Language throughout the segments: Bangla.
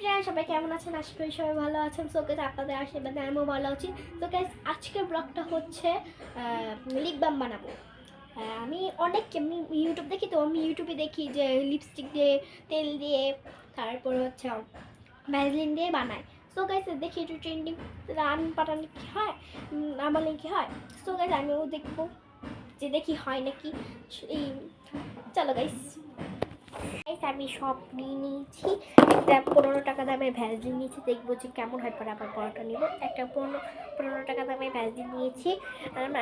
ফ্রেন্ড, সবাই কেমন আছেন? আশা করি সবাই ভালো আছেন। সো গাইস, আপনাদের আশীর্বাদে আমিও ভালো আছি। তো গাইস, আজকের ব্লগটা হচ্ছে লিপ বাম বানাবো। আমি আমি ইউটিউব দেখি, তো আমি ইউটিউবে দেখি যে লিপস্টিক দিয়ে, তেল দিয়ে, তারপর হচ্ছে ভ্যাসলিন দিয়ে বানায়। সো গাইস, দেখি একটু ট্রেন্ডিং আমি পাঠালে কি হয়, আমালে কি হয়। সো গাইস, আমিও দেখবো যে দেখি হয় নাকি। এই চলো গাইস, আমি সব নিয়ে নিয়েছি। একটা 15 টাকা দামের ভ্যাসলিন নিয়েছি, দেখবো যে কেমন হয়, পরে আবার বড়টা নিব। একটা 15 টাকা দামের ভ্যাসলিন নিয়েছি।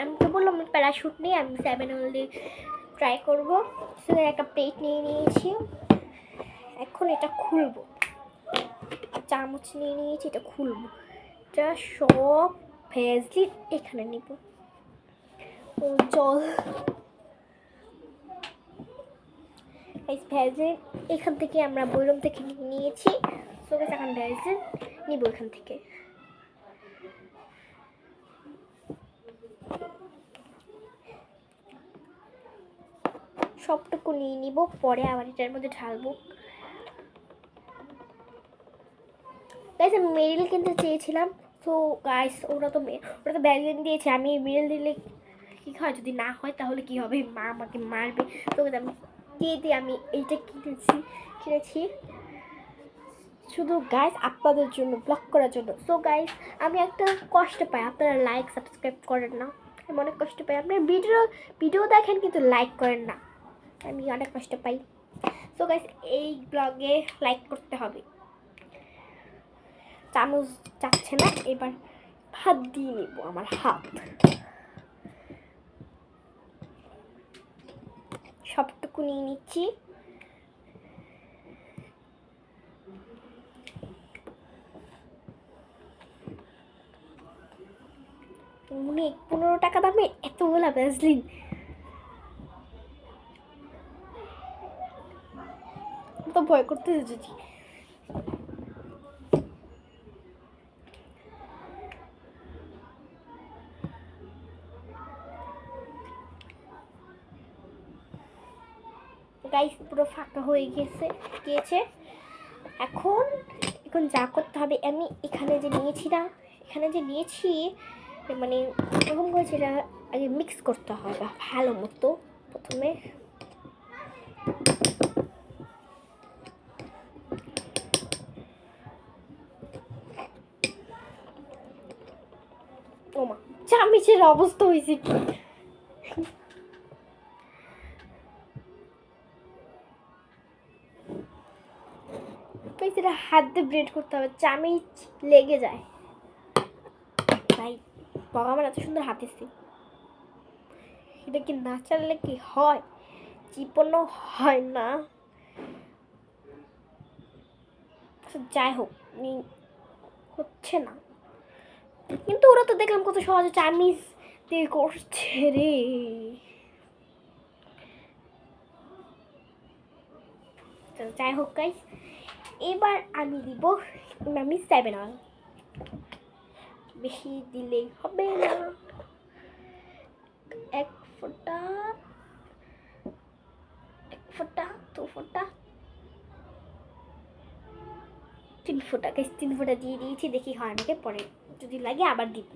আমি তো বললাম প্যারাশুট নিয়ে আমি 7 হলদি ট্রাই করবো। সেখানে একটা প্লেট নিয়ে নিয়েছি। এখন এটা খুলবো, চামচ নিয়ে নিয়েছি, এটা খুলবো। এটা সব ভ্যাসলিন এখানে নিব। ও জল ভ্যাসলিন এখান থেকে আমরা বৈরম থেকে নিয়েছি। সো গাইস, এখন ভ্যাসলিন নিব এখান থেকে। সবটুকু নিয়ে নিব, পরে আবার এটার মধ্যে ঢালবো। গাইস, আমি মেরিল কিনতে চেয়েছিলাম। তো গাইস, ওরা তো ভ্যাসলিন দিয়েছে। আমি মেরিল দিলে কি হয়, যদি না হয় তাহলে কি হবে, মা আমাকে মারবে। তো আমি দিয়ে আমি এইটা কিনেছি শুধু গাইস আপনাদের জন্য, ব্লগ করার জন্য। সো গাইস, আমি একটা কষ্ট পাই, আপনারা লাইক সাবস্ক্রাইব করেন না। আমি অনেক কষ্ট পাই, আপনারা ভিডিও দেখেন কিন্তু লাইক করেন না, আমি অনেক কষ্ট পাই। সো গাইস, এই ব্লগে লাইক করতে হবে। চামচ চাচ্ছে না, এবার হাত দিয়ে নিব, আমার হাত। সবটুকু নিয়ে নিচ্ছি। মনে 15 টাকা দামে এতগুলা ভ্যাসলিন, তো ভয় করতেছে যদি। গাইস, পুরো ফাঁকা হয়ে গিয়েছে। এখন যা করতে হবে, আমি এখানে যে নিয়েছি মানে এরকম করে সেটা আগে মিক্স করতে হবে ভালো মতো। প্রথমে ওমা, চামচের অবস্থা হয়েছে কি। হাত দিয়ে ব্রেড করতে হবে, চামচ লেগে যায়। তাই ভগবান এত সুন্দর হাত এসছে, এটা কি না চাললে কি হয়, চিপনো হয় না। যাই হোক, হচ্ছে না, কিন্তু ওরা তো দেখলাম কত সহজে চাইনিজ দিয়ে করছে রে। যাই হোক গাইস, এবার আমি দিব 7 অয়েল। বেশি দিলেই হবে না, 1 ফোঁটা 2 ফোঁটা 3 ফোঁটা। গাইস, 3 ফোঁটা দিয়ে দিয়েছি, দেখি হয় নাকি, পরে যদি লাগে আবার দিব।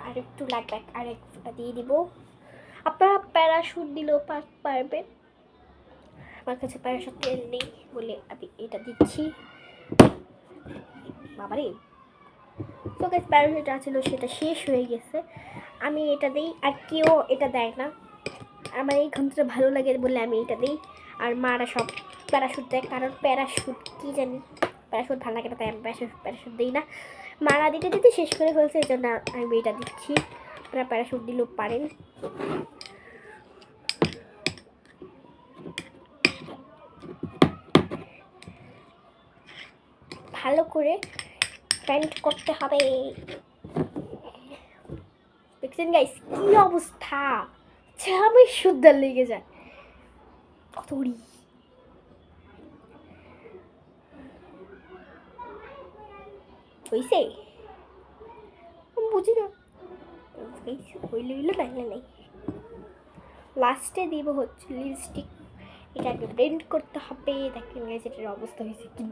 আর একটু লাগবে, আর 1 ফোঁটা দিয়ে দিব। আপনারা প্যারাশুট দিলেও পারবেন, আমার কাছে প্যারাশুট তেল নেই বলে আমি এটা দিচ্ছি। বাবারে, তো গাইস, প্যারাশুট ছিল সেটা শেষ হয়ে গেছে, আমি এটা দিই। আর কেউ এটা দেয় না, আমার এই গন্ধটা ভালো লাগে বলে আমি এটা দিই। আর মারা সব প্যারাশুট দেয়, কারণ প্যারাশুট কি জানি, প্যারাশুট ভালো লাগে না, তাই আমি প্যারাশুট দিই না। মারা দিতে শেষ করে ফেলছে, এই জন্য আমি এটা দিচ্ছি। আপনারা প্যারাশুট দিলেও পারেন। ভালো করে পেন্ট করতে হবে। দেখছেন গাইস, কি অবস্থা, আমি শুদ্ধ লেগে যায় কত। হইছে আমি বুঝি না, হইলে হইলো নাইলে নাই। লাস্টে দিব হচ্ছে লিপস্টিক, এটাকে ব্লেন্ড করতে হবে। দেখেন গাইস এটার অবস্থা হয়েছে কি।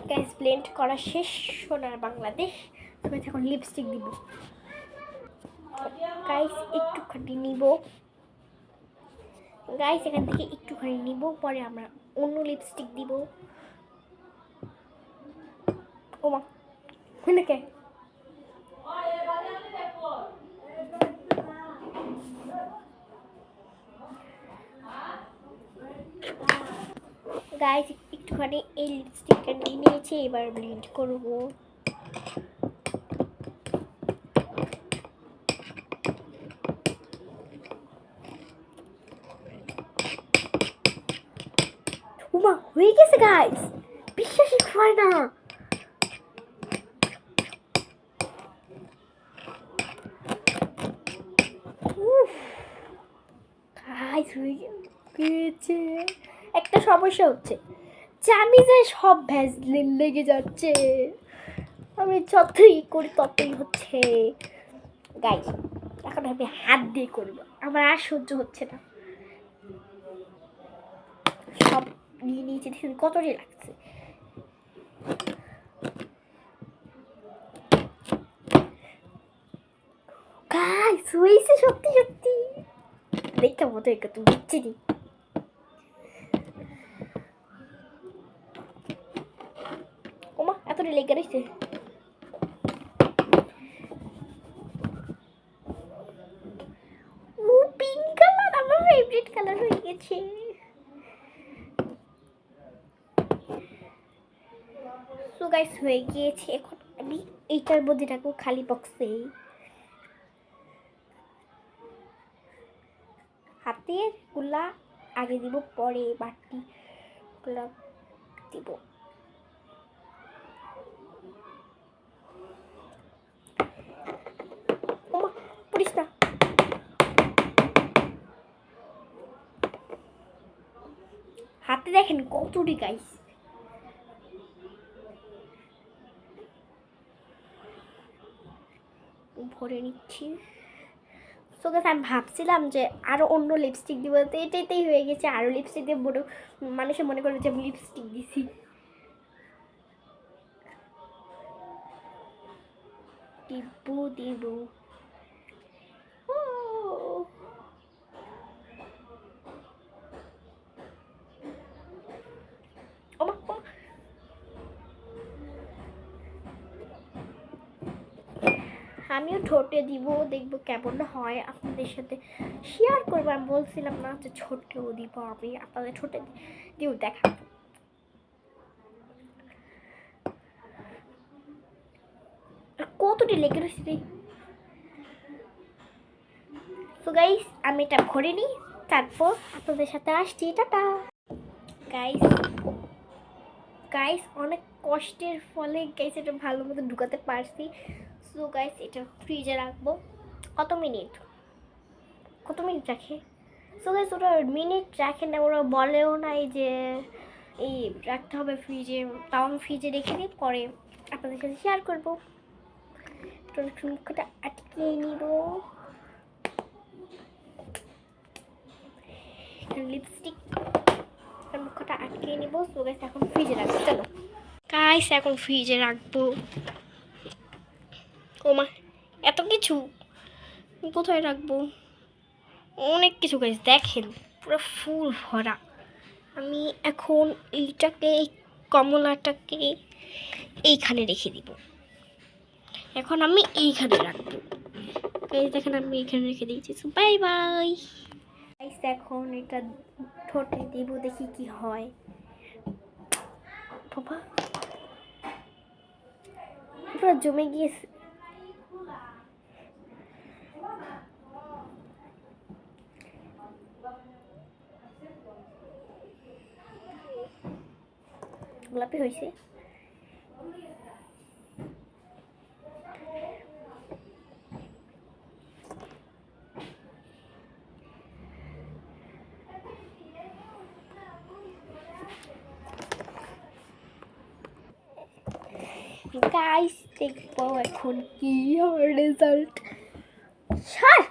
গাইস ব্লেন্ড করা শেষ। সোনার বাংলাদেশ। তবে এখন লিপস্টিক দিব গাইস, একটুখানি নিব গাইস, এখান থেকে একটুখানি নিব, পরে আমরা অন্য লিপস্টিক দিব। ওমা কে গাইস একটুখানি এই লিপস্টিকটা নিয়ে নিয়েছি, এবার ব্লেন্ড করব। ওমা হয়ে গেছে গাইস, বিশ্বাসই হয় না। গাইস হয়ে গেছে। একটা সমস্যা হচ্ছে, চামিজে সব ভ্যাসলিন লেগে যাচ্ছে, আমি যতই করি ততই হচ্ছে। গাইস এখন আমি হাত দিয়ে করবো, আমার আর সহ্য হচ্ছে না। সব নিয়ে নিয়েছি, দেখুন কতটাই লাগছে। গাইস হয়েছে সত্যি সত্যি, দেখতে মতো একটু বুঝছি নি। ওমা এতটা লেগে রয়েছে। ও পিঙ্ক কালার, আমার ফেভারিট কালার হয়ে গেছে। সো গাইস হয়ে গিয়েছে, এখন আমি এইটার মধ্যে রাখবো খালি বক্সে। হাতের গুলা আগে দিব, পরে বাটি গুলা দিব। ওমা পড়িস না। হাতে দেখেন কতটি গাইস। ভরে নিচ্ছি। সো গাইস আমি ভাবছিলাম যে আরো অন্য লিপস্টিক দিব, তো এটাতেই হয়ে গেছে। আরো লিপস্টিক দিয়ে বড় মানুষে মনে করবে যে আমি লিপস্টিক দিছি। দিব আমিও ঠোঁটে দিব, দেখবো কেমন হয়, আপনাদের সাথে শেয়ার করবো। আমি বলছিলাম না যে ঠোঁটেও দিব, আমি আপনাদের ঠোঁটে দিব দেখা। কতটি লেগে রয়েছে রে। সো গাইস আমি এটা ভরে নিই, তারপর আপনাদের সাথে আসছি। Tata guys. গাইস অনেক কষ্টের ফলে গাইস এটা ভালো মতো ঢুকাতে পারছি। সো গাইস এটা ফ্রিজে রাখবো। কত মিনিট রাখে? সো গাইস ওরা মিনিট রাখে না, ওরা বলেও নাই যে এই রাখতে হবে ফ্রিজে। তাও আমি ফ্রিজে রেখে দিই, পরে আপনাদের সাথে শেয়ার করবো। মুখটা আটকে নিব, লিপস্টিক মুখটা আটকে নিব। সো গাইস এখন ফ্রিজে রাখবো। চলো গাইস এখন ফ্রিজে রাখবো। ওমা এত কিছু কোথায় রাখবো, অনেক কিছু গাইস দেখেন পুরো ফুল ভরা। আমি এখন এইটাকে, কমলাটাকে এইখানে রেখে দিব। এখন আমি এইখানে রাখবো গাইস, দেখেন আমি এইখানে রেখে দিয়েছি। Bye bye guys. এখন এটা ঠোঁটে দিব, দেখি কি হয়। বাবা পুরো জমে গিয়েছে। গোলাপি হয়েছে। গাইস দেখবো এখন কি হয় রেজাল্ট। ছাড়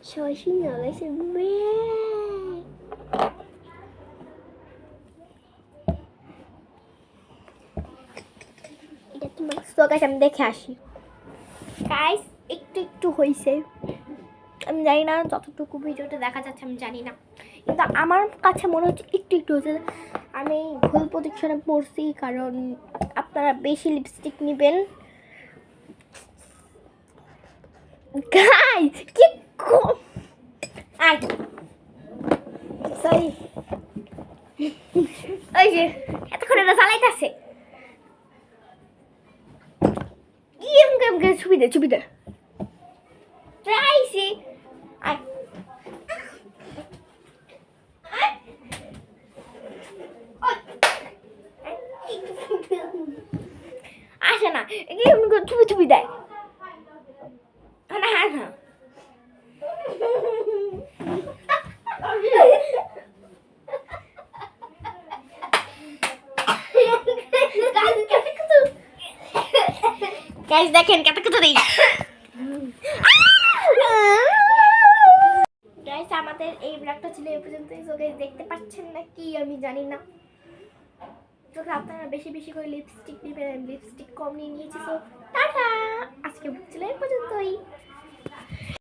শশী নলেছে এটা তোমার সকাশ আমি দেখে আসি। গাইস একটু একটু হয়েছে, আমি জানি না যতটুকু ভিডিওতে দেখা যাচ্ছে আমি জানি না, কিন্তু আমার কাছে মনে হচ্ছে একটু একটু হয়েছে। আমি ভুল প্রদীক্ষণে পড়ছি, কারণ আপনারা বেশি লিপস্টিক নেবেন। গাইস কি আই সরি ওই যে এতক্ষণ এটা চালাইতেছে ছবি দে ছবি দে ট্রাইসি আই আসে না ছবি ছবি দেয় না হ্যাঁ হ্যাঁ গাইস দেখেন কত কত দেই। গাইস আমাদের এই ব্লগটা ছিল এই পর্যন্তই। সো গাইস দেখতে পাচ্ছেন না কি আমি জানি না, তো আপনারা বেশি বেশি করে লিপস্টিক নেবেন, লিপস্টিক কম নিয়ে নিয়েছি। সো টাটা, আজকে ব্লগ ছিল এই পর্যন্তই।